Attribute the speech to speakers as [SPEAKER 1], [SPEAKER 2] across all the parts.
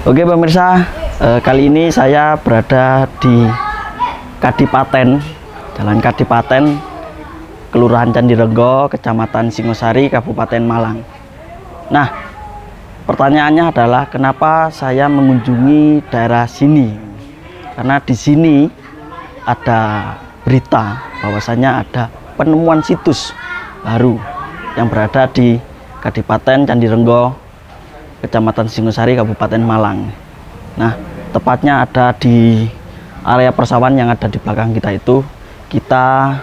[SPEAKER 1] Oke pemirsa, kali ini saya berada di Kadipaten, Jalan Kadipaten, Kelurahan Candirenggo, Kecamatan Singosari, Kabupaten Malang. Nah, pertanyaannya adalah kenapa saya mengunjungi daerah sini? Karena di sini ada berita bahwasanya ada penemuan situs baru yang berada di Kadipaten Candirenggo, Kecamatan Singosari, Kabupaten Malang. Nah, tepatnya ada di area persawahan yang ada di belakang kita itu. Kita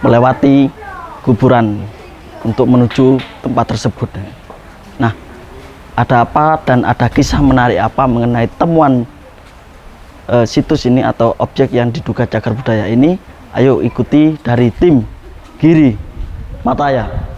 [SPEAKER 1] melewati kuburan untuk menuju tempat tersebut. Nah, ada apa dan ada kisah menarik apa mengenai temuan situs ini atau objek yang diduga cagar budaya ini? Ayo ikuti dari tim Giri Mataya.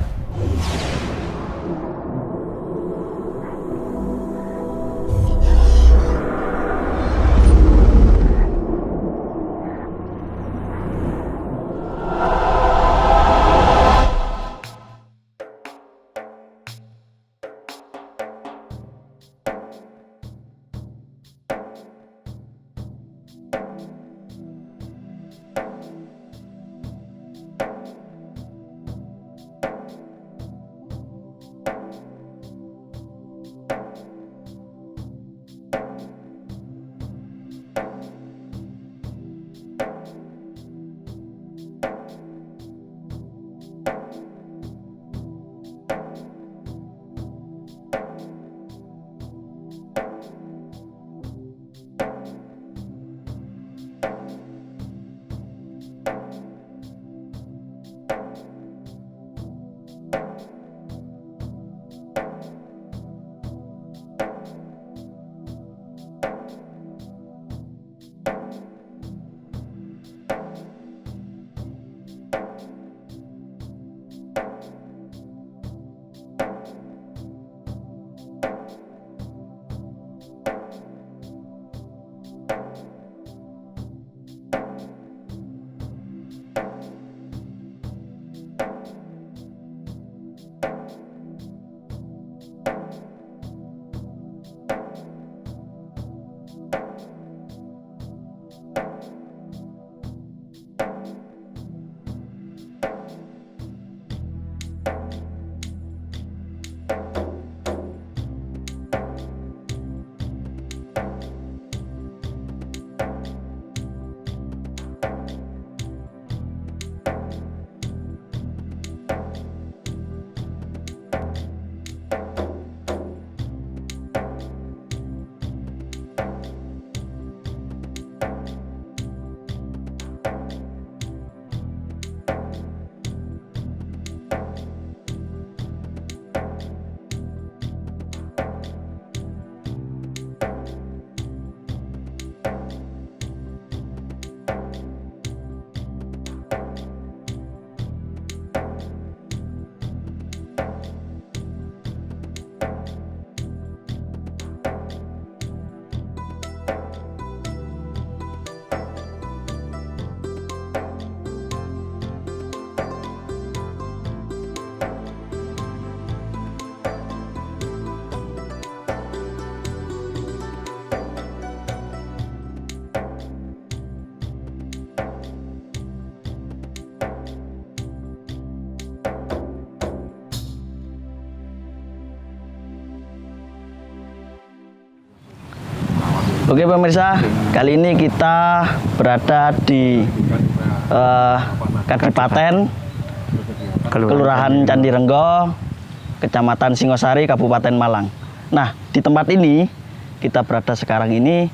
[SPEAKER 1] Oke pemirsa, kali ini kita berada di Kadipaten, Kelurahan Candirenggo, Kecamatan Singosari, Kabupaten Malang. Nah, di tempat ini kita berada sekarang ini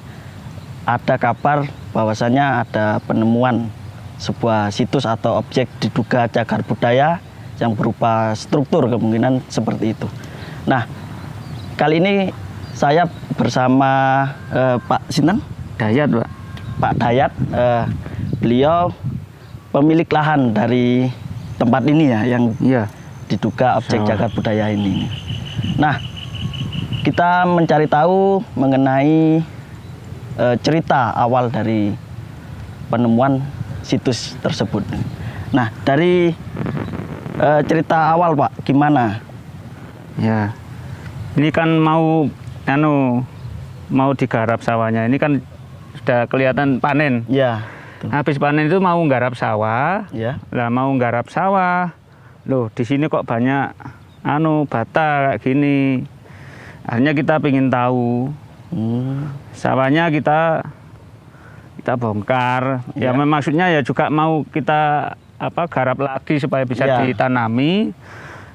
[SPEAKER 1] ada kabar bahwasanya ada penemuan sebuah situs atau objek diduga cagar budaya yang berupa struktur, kemungkinan seperti itu. Nah, kali ini saya bersama Pak Sinten
[SPEAKER 2] Dayat, Pak.
[SPEAKER 1] Pak Dayat, beliau pemilik lahan dari tempat ini ya, yang diduga objek cagar budaya ini. Nah, kita mencari tahu mengenai cerita awal dari penemuan situs tersebut. Nah, dari cerita awal Pak, gimana?
[SPEAKER 2] Ya, ini kan mau mau digarap sawahnya. Ini kan sudah kelihatan panen.
[SPEAKER 1] Ya.
[SPEAKER 2] Habis panen itu mau nggarap sawah.
[SPEAKER 1] Ya.
[SPEAKER 2] Lah mau nggarap sawah. Loh, di sini kok banyak bata kayak gini. Akhirnya kita ingin tahu. Sawahnya kita bongkar. Ya, maksudnya ya juga mau kita garap lagi supaya bisa ditanami.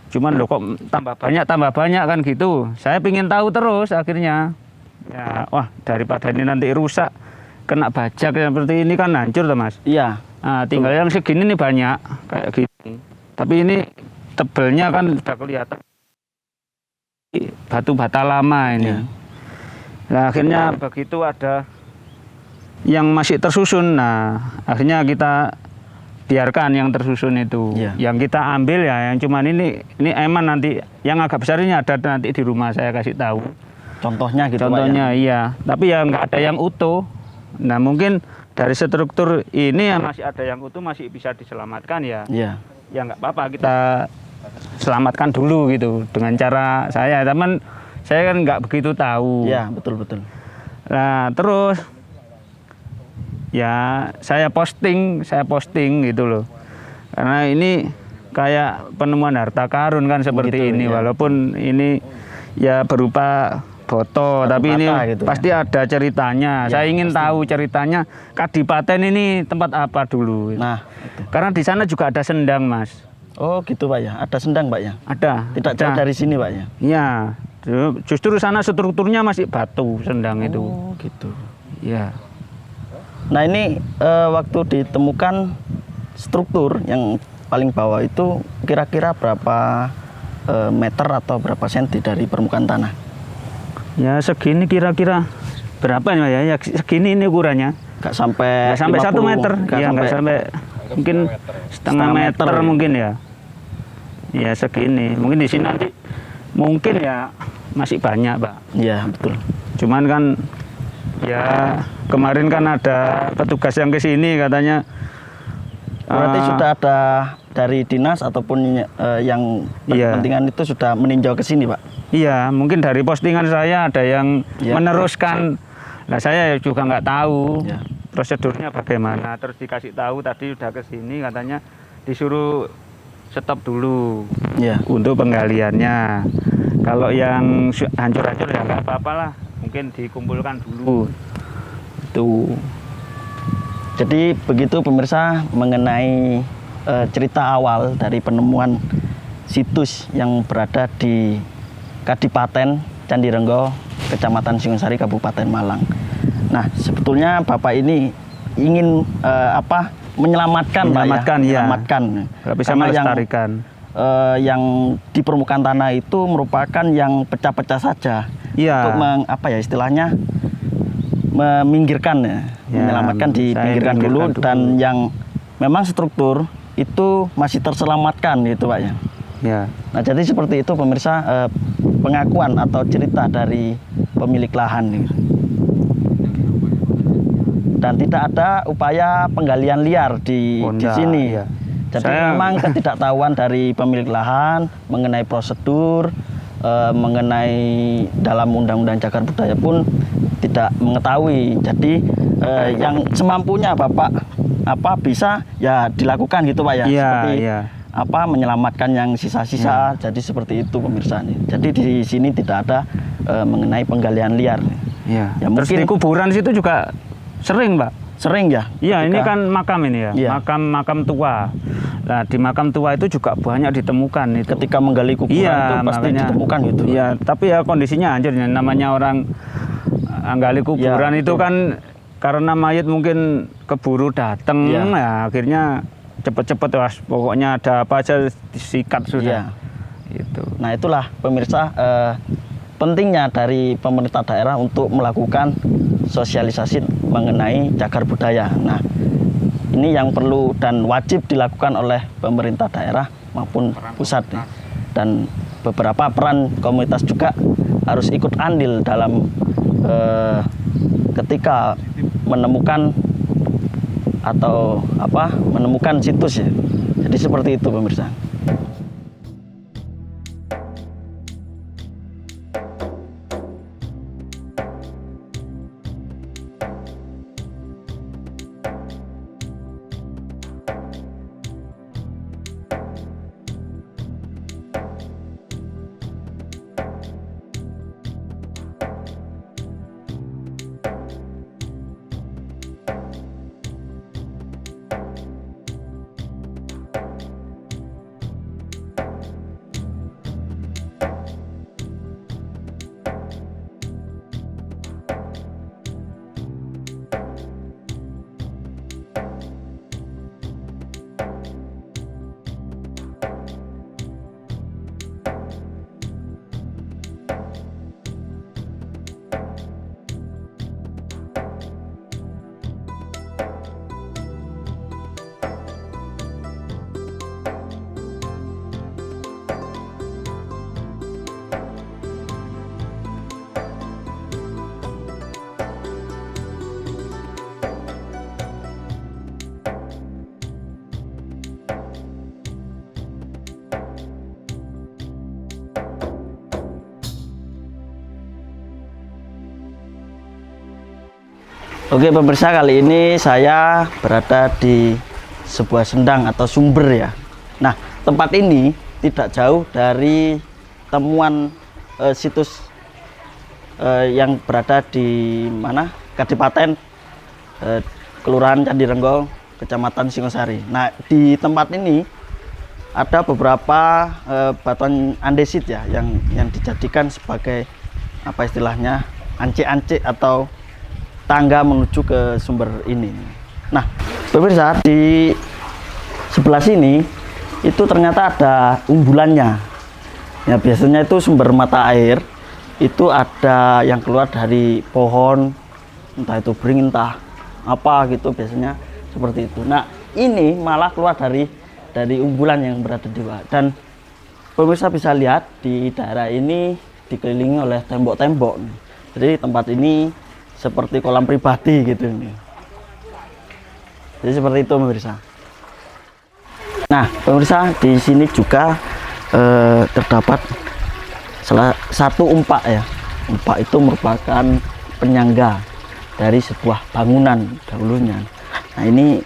[SPEAKER 2] Cuman loh kok tambah banyak kan gitu. Saya ingin tahu terus akhirnya. Ya, wah daripada ini nanti rusak, kena bajak seperti ini kan hancur tuh Mas.
[SPEAKER 1] Iya.
[SPEAKER 2] Nah, tinggal yang segini nih banyak kayak gini. Tapi ini tebelnya kan sudah kelihatan batu bata lama ini.
[SPEAKER 1] Ya.
[SPEAKER 2] Nah, akhirnya begitu ada yang masih tersusun. Nah, akhirnya kita biarkan yang tersusun itu.
[SPEAKER 1] Ya.
[SPEAKER 2] Yang kita ambil ya yang cuman ini eman nanti yang agak besar ini ada nanti di rumah saya kasih tahu.
[SPEAKER 1] Contohnya gitu
[SPEAKER 2] Contohnya
[SPEAKER 1] Pak, ya?
[SPEAKER 2] iya, tapi ya nggak ada yang utuh. Nah, mungkin dari struktur ini ya masih ada yang utuh, masih bisa diselamatkan ya.
[SPEAKER 1] Iya.
[SPEAKER 2] Ya nggak apa-apa, kita selamatkan dulu gitu dengan cara saya. Teman saya kan nggak begitu tahu.
[SPEAKER 1] Iya, betul.
[SPEAKER 2] Nah, terus ya saya posting gitu loh. Karena ini kayak penemuan harta karun kan seperti
[SPEAKER 1] Begitu,
[SPEAKER 2] ini,
[SPEAKER 1] ya.
[SPEAKER 2] walaupun ini ya berupa foto, tapi ini
[SPEAKER 1] gitu,
[SPEAKER 2] pasti ada ceritanya.
[SPEAKER 1] Ya,
[SPEAKER 2] Saya ingin tahu ceritanya Kadipaten ini tempat apa dulu.
[SPEAKER 1] Nah, itu.
[SPEAKER 2] Karena di sana juga ada sendang, Mas.
[SPEAKER 1] Oh gitu Pak ya, ada sendang Pak ya?
[SPEAKER 2] Ada.
[SPEAKER 1] Tidak jauh dari sini Pak ya?
[SPEAKER 2] Iya, justru sana strukturnya masih batu sendang itu.
[SPEAKER 1] Oh gitu.
[SPEAKER 2] Iya.
[SPEAKER 1] Nah ini waktu ditemukan struktur yang paling bawah itu kira-kira berapa meter atau berapa senti dari permukaan tanah?
[SPEAKER 2] Ya segini kira-kira berapa ya? Ya segini ini ukurannya.
[SPEAKER 1] Nggak sampai
[SPEAKER 2] 1 meter. Ya nggak sampai mungkin setengah meter mungkin ya. Ya segini. Mungkin di sini nanti mungkin ya masih banyak Pak.
[SPEAKER 1] Iya betul.
[SPEAKER 2] Cuman kan ya kemarin kan ada petugas yang ke sini katanya.
[SPEAKER 1] Berarti sudah ada dari dinas ataupun yang berkepentingan itu sudah meninjau ke sini Pak?
[SPEAKER 2] Iya, mungkin dari postingan saya ada yang meneruskan. Nah saya juga nggak tahu prosedurnya bagaimana. Terus dikasih tahu tadi udah ke sini katanya disuruh stop dulu untuk penggaliannya. Kalau yang hancur-hancur ya nggak apa-apa lah, mungkin dikumpulkan dulu. Itu.
[SPEAKER 1] Jadi begitu pemirsa mengenai cerita awal dari penemuan situs yang berada di Kadipaten Candirenggo, Kecamatan Singosari, Kabupaten Malang. Nah, sebetulnya Bapak ini ingin menyelamatkan, menyelamatkan.
[SPEAKER 2] Bisa melestarikan.
[SPEAKER 1] Yang di permukaan tanah itu merupakan yang pecah-pecah saja.
[SPEAKER 2] Iya.
[SPEAKER 1] Untuk istilahnya meminggirkan menyelamatkan dipinggirkan dulu dan yang memang struktur itu masih terselamatkan gitu Pak ya.
[SPEAKER 2] Ya.
[SPEAKER 1] Nah jadi seperti itu pemirsa pengakuan atau cerita dari pemilik lahan dan tidak ada upaya penggalian liar di sini.
[SPEAKER 2] Ya.
[SPEAKER 1] Jadi memang ketidaktahuan dari pemilik lahan mengenai prosedur, mengenai dalam Undang-Undang Cagar Budaya pun tidak mengetahui. Jadi yang semampunya Bapak bisa ya dilakukan gitu Pak ya. Seperti menyelamatkan yang sisa-sisa. Jadi seperti itu pemirsa nih. Jadi di sini tidak ada mengenai penggalian liar.
[SPEAKER 2] Ya mungkin di kuburan situ juga sering Pak.
[SPEAKER 1] Sering ya?
[SPEAKER 2] Iya, ini kan makam ini ya. Makam tua. Nah, di makam tua itu juga banyak ditemukan itu.
[SPEAKER 1] Ketika menggali kuburan itu pasti ditemukan gitu.
[SPEAKER 2] Iya, tapi ya kondisinya hancur. Namanya orang gali kuburan itu kan karena mayat mungkin keburu datang, ya akhirnya cepet-cepet pokoknya ada apa aja disikat sudah. Itu. Nah,
[SPEAKER 1] itulah pemirsa pentingnya dari pemerintah daerah untuk melakukan sosialisasi mengenai cagar budaya. Nah, ini yang perlu dan wajib dilakukan oleh pemerintah daerah maupun pusat. Dan beberapa peran komunitas juga harus ikut andil dalam ketika menemukan atau menemukan situs ya. Jadi seperti itu pemirsa. Oke pemirsa, kali ini saya berada di sebuah sendang atau sumber ya. Nah, tempat ini tidak jauh dari temuan situs yang berada di mana? Kadipaten Kelurahan Candi Renggo, Kecamatan Singosari. Nah, di tempat ini ada beberapa batuan andesit ya yang dijadikan sebagai apa istilahnya ance-ance atau tangga menuju ke sumber ini. Nah, pemirsa, di sebelah sini itu ternyata ada umbulannya. Ya, biasanya itu sumber mata air itu ada yang keluar dari pohon, entah itu beringin, entah apa gitu, biasanya seperti itu. Nah, ini malah keluar dari umbulan yang berada di bawah. Dan pemirsa bisa lihat di daerah ini dikelilingi oleh tembok-tembok. Jadi tempat ini seperti kolam pribadi gitu nih. Jadi seperti itu pemirsa. Nah pemirsa, di sini juga terdapat salah satu umpak ya. Umpak itu merupakan penyangga dari sebuah bangunan dahulunya. Nah ini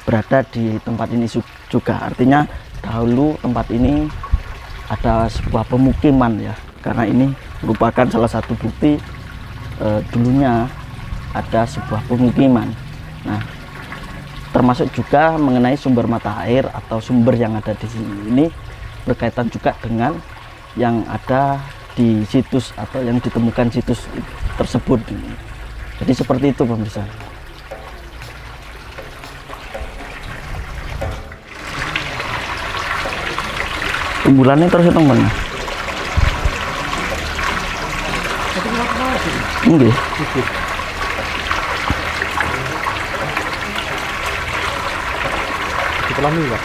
[SPEAKER 1] berada di tempat ini juga. Artinya dahulu tempat ini ada sebuah pemukiman ya. Karena ini merupakan salah satu bukti dulunya ada sebuah pemukiman. Nah, termasuk juga mengenai sumber mata air atau sumber yang ada di sini. Ini berkaitan juga dengan yang ada di situs atau yang ditemukan situs tersebut. Jadi seperti itu pemirsa. Umbulannya terus hitung mana? Nggih.
[SPEAKER 3] Dipelami, Pak.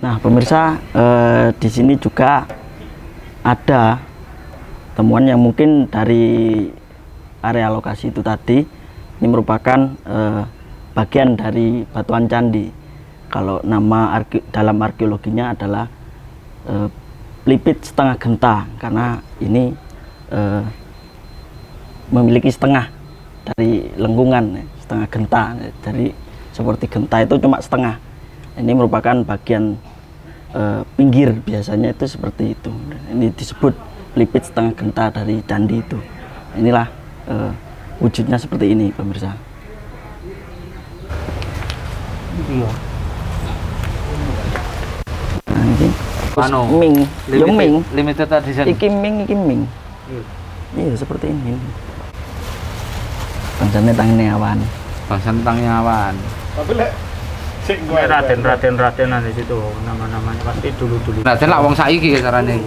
[SPEAKER 1] Nah, pemirsa, di sini juga ada temuan yang mungkin dari area lokasi itu tadi. Ini merupakan bagian dari batuan candi. Kalau nama dalam arkeologinya adalah pelipit setengah genta, karena ini memiliki setengah dari lengkungan, setengah genta. Jadi seperti genta itu cuma setengah. Ini merupakan bagian pinggir, biasanya itu seperti itu. Ini disebut pelipit setengah genta dari candi itu. Inilah wujudnya seperti ini pemirsa.
[SPEAKER 3] Iya.
[SPEAKER 1] Nah, ini
[SPEAKER 3] Anu,
[SPEAKER 1] ming, yo ming.
[SPEAKER 3] limited edition.
[SPEAKER 1] Iki ming. Iya seperti ini. Bangsane tangane awan.
[SPEAKER 3] Bangsa tentang nyawan.
[SPEAKER 4] Tapi lek sik gue
[SPEAKER 2] Raden-radenan di situ nama-namanya pasti dulu-dulu.
[SPEAKER 3] Raden lah wong saiki carane.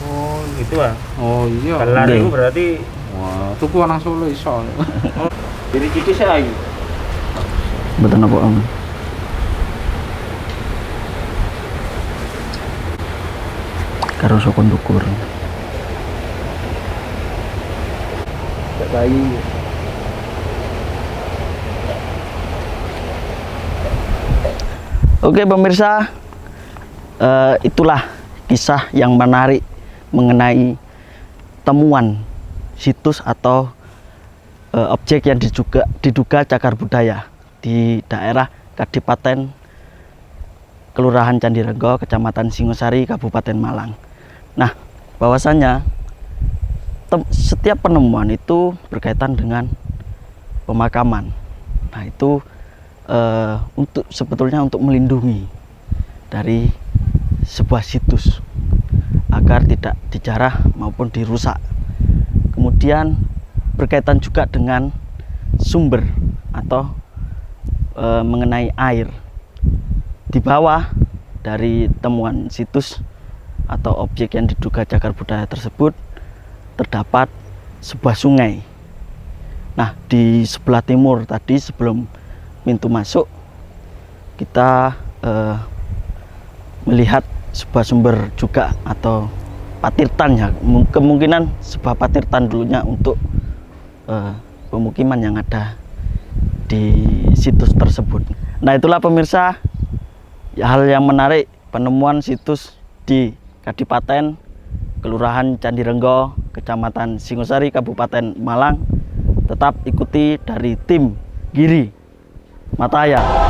[SPEAKER 2] Oh, gitu ah.
[SPEAKER 3] Oh iya.
[SPEAKER 2] Gelar
[SPEAKER 1] Nggih.
[SPEAKER 2] itu berarti
[SPEAKER 3] Wah, tuku nang Solo iso.
[SPEAKER 2] dari ciki saya.
[SPEAKER 1] Betul apa om? Karo sokon dukur.
[SPEAKER 3] Bayi.
[SPEAKER 1] Oke pemirsa, itulah kisah yang menarik mengenai temuan situs atau objek yang diduga cagar budaya di daerah Kadipaten Kelurahan Candi Renggo, Kecamatan Singosari, Kabupaten Malang. Nah, bahwasanya setiap penemuan itu berkaitan dengan pemakaman. Nah, itu sebetulnya untuk melindungi dari sebuah situs agar tidak dijarah maupun dirusak. Kemudian berkaitan juga dengan sumber atau mengenai air. Di bawah dari temuan situs atau objek yang diduga cagar budaya tersebut terdapat sebuah sungai. Nah, di sebelah timur tadi sebelum pintu masuk kita melihat sebuah sumber juga atau patirtan ya, kemungkinan sebuah patirtan dulunya untuk pemukiman yang ada di situs tersebut. Nah, itulah pemirsa hal yang menarik penemuan situs di Kadipaten Kelurahan Candirenggo, Kecamatan Singosari, Kabupaten Malang. Tetap ikuti dari tim Giri Mataya.